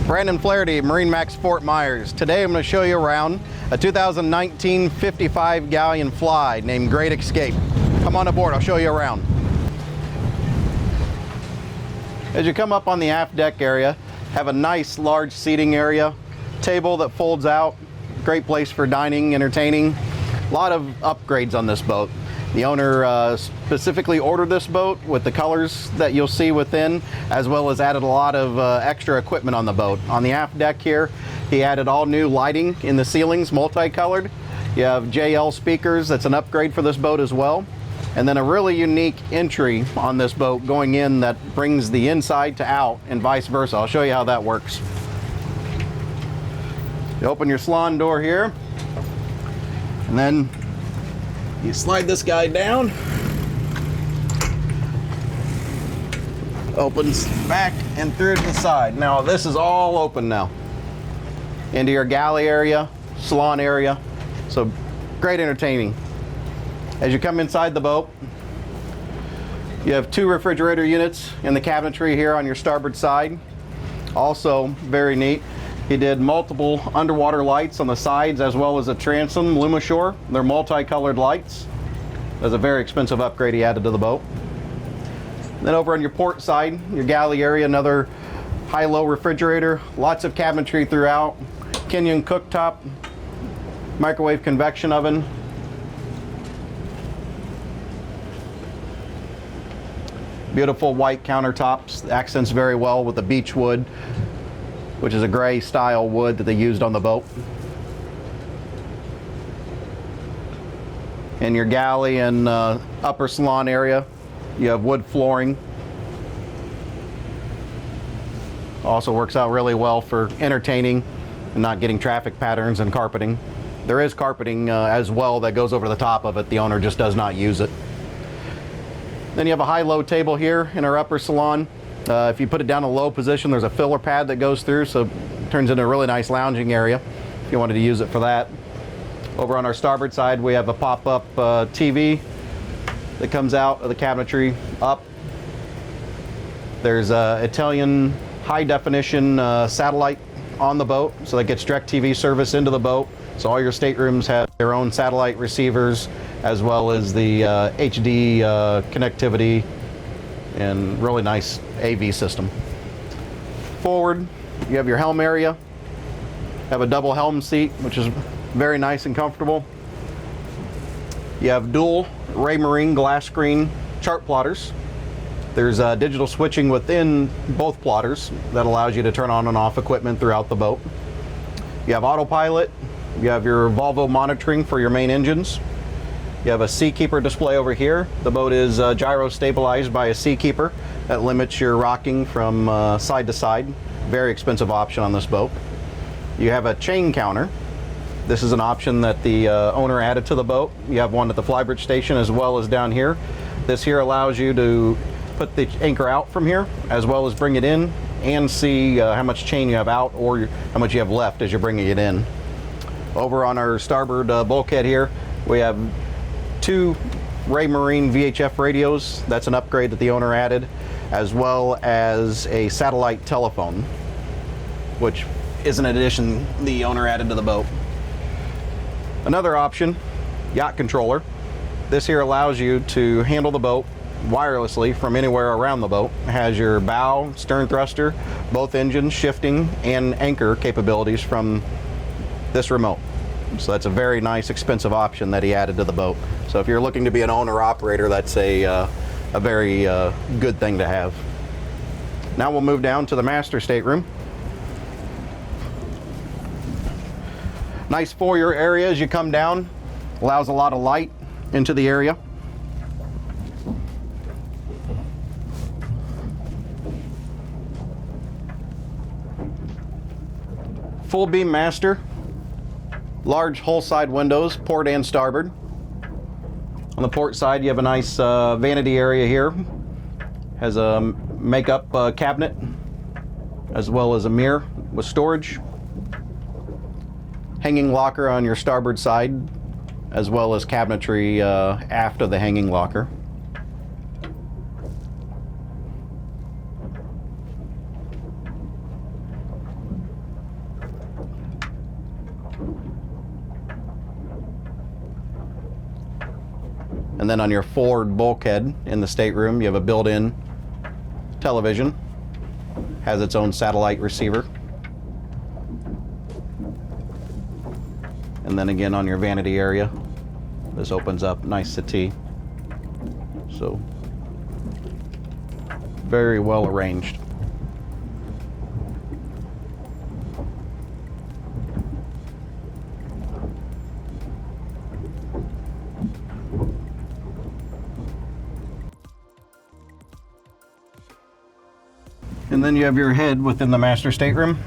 Brandon Flaherty, Marinemax Fort Myers. Today I'm going to show you around a 2019 55 Galeon Fly named Great Escape. Come on aboard, I'll show you around. As you come up on the aft deck area, have a nice large seating area, table that folds out, great place for dining, entertaining. A lot of upgrades on this boat. The owner specifically ordered this boat with the colors that you'll see within, as well as added a lot of extra equipment on the boat. On the aft deck here, he added all new lighting in the ceilings, multicolored. You have JL speakers, that's an upgrade for this boat as well. And then a really unique entry on this boat going in that brings the inside to out and vice versa. I'll show you how that works. You open your salon door here, and then you slide this guy down, opens back and through to the side. Now this is all open now into your galley area, salon area, so great entertaining. As you come inside the boat, you have two refrigerator units in the cabinetry here on your starboard side. Also very neat, he did multiple underwater lights on the sides as well as a transom Lumishore. They're multicolored lights. That's a very expensive upgrade he added to the boat. Then over on your port side, your galley area, another high-low refrigerator, lots of cabinetry throughout, Kenyan cooktop, microwave convection oven. Beautiful white countertops, accents very well with the beech wood, which is a gray style wood that they used on the boat. In your galley and upper salon area, you have wood flooring. Also works out really well for entertaining and not getting traffic patterns and carpeting. There is carpeting as well that goes over the top of it. The owner just does not use it. Then you have a high-low table here in our upper salon. If you put it down in a low position, there's a filler pad that goes through, so it turns into a really nice lounging area if you wanted to use it for that. Over on our starboard side, we have a pop-up TV that comes out of the cabinetry up. There's Italian high-definition satellite on the boat, so that gets direct TV service into the boat. So all your staterooms have their own satellite receivers, as well as the HD connectivity and really nice AV system. Forward, you have your helm area. Have a double helm seat, which is very nice and comfortable. You have dual Raymarine glass screen chart plotters. There's digital switching within both plotters that allows you to turn on and off equipment throughout the boat. You have autopilot. You have your Volvo monitoring for your main engines. You have a Seakeeper display over here. The boat is gyro stabilized by a Seakeeper that limits your rocking from side to side. Very expensive option on this boat. You have a chain counter. This is an option that the owner added to the boat. You have one at the flybridge station as well as down here. This here allows you to put the anchor out from here as well as bring it in and see how much chain you have out or how much you have left as you're bringing it in. Over on our starboard bulkhead here, we have two Raymarine Vhf Radios. That's an upgrade that the owner added, as well as a satellite telephone, which is an addition the owner added to the boat. Another option, yacht controller. This here allows you to handle the boat wirelessly from anywhere around the boat. It has your bow, stern thruster, both engines, shifting, and anchor capabilities from this remote. So that's a very nice, expensive option that he added to the boat. So if you're looking to be an owner-operator, that's a very good thing to have. Now we'll move down to the master stateroom. Nice foyer area as you come down. Allows a lot of light into the area. Full beam master. Large hull side windows, port and starboard. On the port side, you have a nice vanity area here. Has a makeup cabinet, as well as a mirror with storage. Hanging locker on your starboard side, as well as cabinetry aft of the hanging locker. And then on your forward bulkhead in the stateroom, you have a built-in television. Has its own satellite receiver. And then again on your vanity area, this opens up, nice settee. So, very well arranged. And then you have your head within the master stateroom.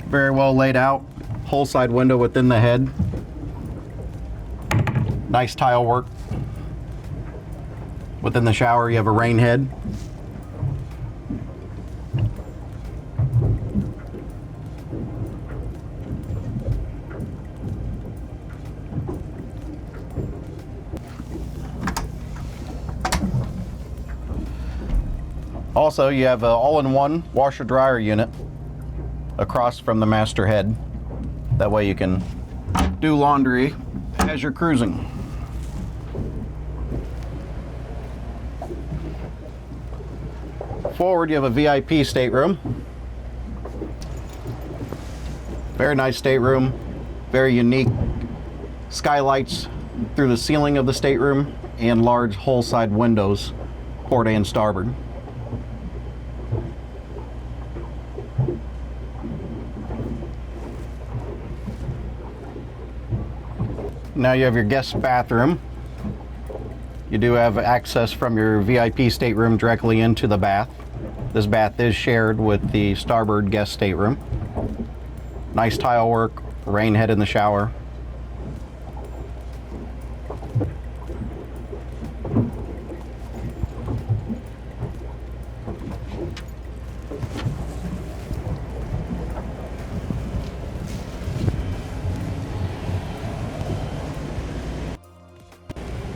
Very well laid out. Whole side window within the head. Nice tile work. Within the shower you have a rain head. Also, you have an all-in-one washer-dryer unit across from the master head. That way you can do laundry as you're cruising. Forward, you have a VIP stateroom. Very nice stateroom. Very unique skylights through the ceiling of the stateroom and large hull-side windows, port and starboard. Now you have your guest bathroom. You do have access from your VIP stateroom directly into the bath. This bath is shared with the starboard guest stateroom. Nice tile work, rain head in the shower.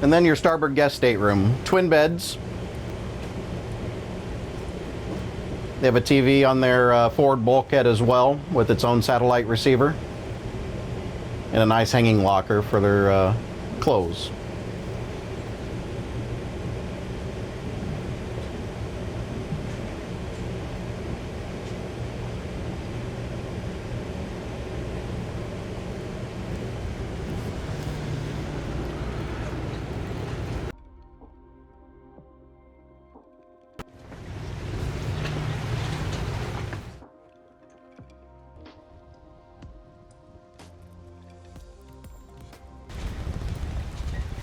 And then your starboard guest stateroom. Twin beds. They have a TV on their forward bulkhead as well with its own satellite receiver. And a nice hanging locker for their clothes.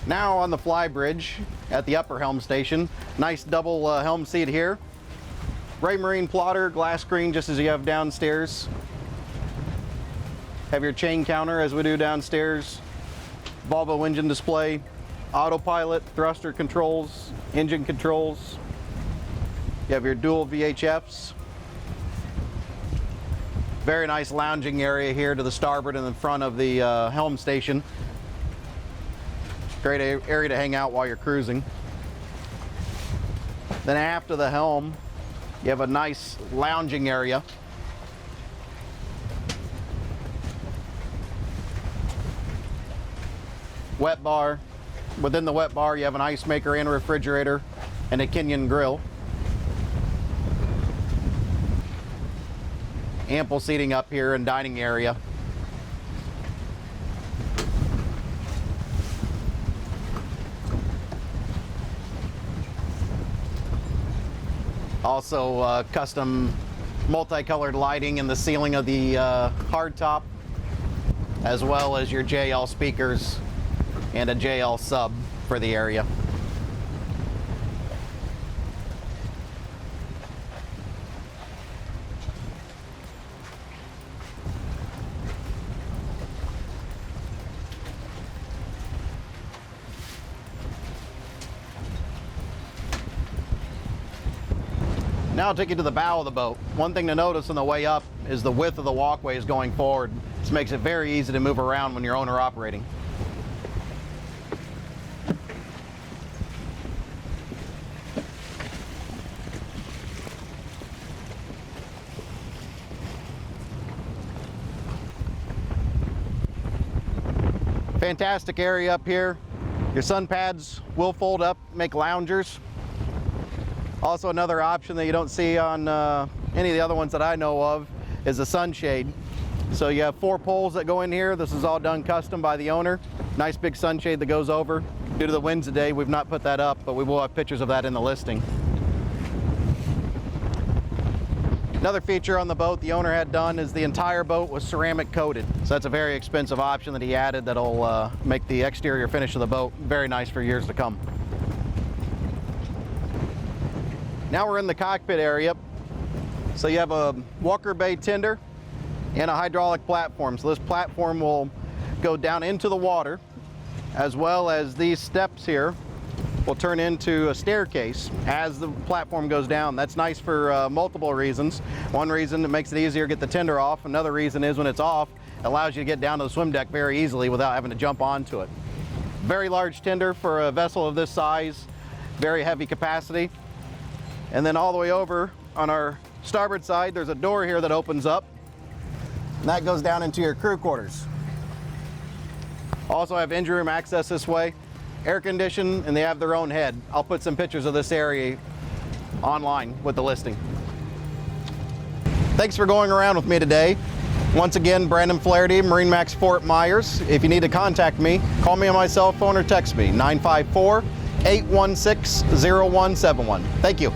Now on the fly bridge at the upper helm station, nice double helm seat here. Raymarine plotter, glass screen just as you have downstairs. Have your chain counter as we do downstairs. Volvo engine display, autopilot, thruster controls, engine controls. You have your dual VHFs. Very nice lounging area here to the starboard and in front of the helm station. Great area to hang out while you're cruising. Then aft of the helm, you have a nice lounging area. Wet bar. Within the wet bar, you have an ice maker and a refrigerator and a Kenyan grill. Ample seating up here and dining area. Also custom multicolored lighting in the ceiling of the hardtop, as well as your JL speakers and a JL sub for the area. Now I'll take you to the bow of the boat. One thing to notice on the way up is the width of the walkways going forward. This makes it very easy to move around when you're owner operating. Fantastic area up here. Your sun pads will fold up, make loungers. Also, another option that you don't see on any of the other ones that I know of is a sunshade. So you have 4 poles that go in here. This is all done custom by the owner. Nice big sunshade that goes over. Due to the winds today, we've not put that up, but we will have pictures of that in the listing. Another feature on the boat the owner had done is the entire boat was ceramic coated. So that's a very expensive option that he added that'll make the exterior finish of the boat very nice for years to come. Now we're in the cockpit area. So you have a Walker Bay tender and a hydraulic platform. So this platform will go down into the water, as well as these steps here will turn into a staircase as the platform goes down. That's nice for multiple reasons. One reason, it makes it easier to get the tender off. Another reason is when it's off, it allows you to get down to the swim deck very easily without having to jump onto it. Very large tender for a vessel of this size, very heavy capacity. And then all the way over on our starboard side, there's a door here that opens up, and that goes down into your crew quarters. Also have engine room access this way, air conditioned, and they have their own head. I'll put some pictures of this area online with the listing. Thanks for going around with me today. Once again, Brandon Flaherty, Marinemax Fort Myers. If you need to contact me, call me on my cell phone or text me, 954-816-0171. Thank you.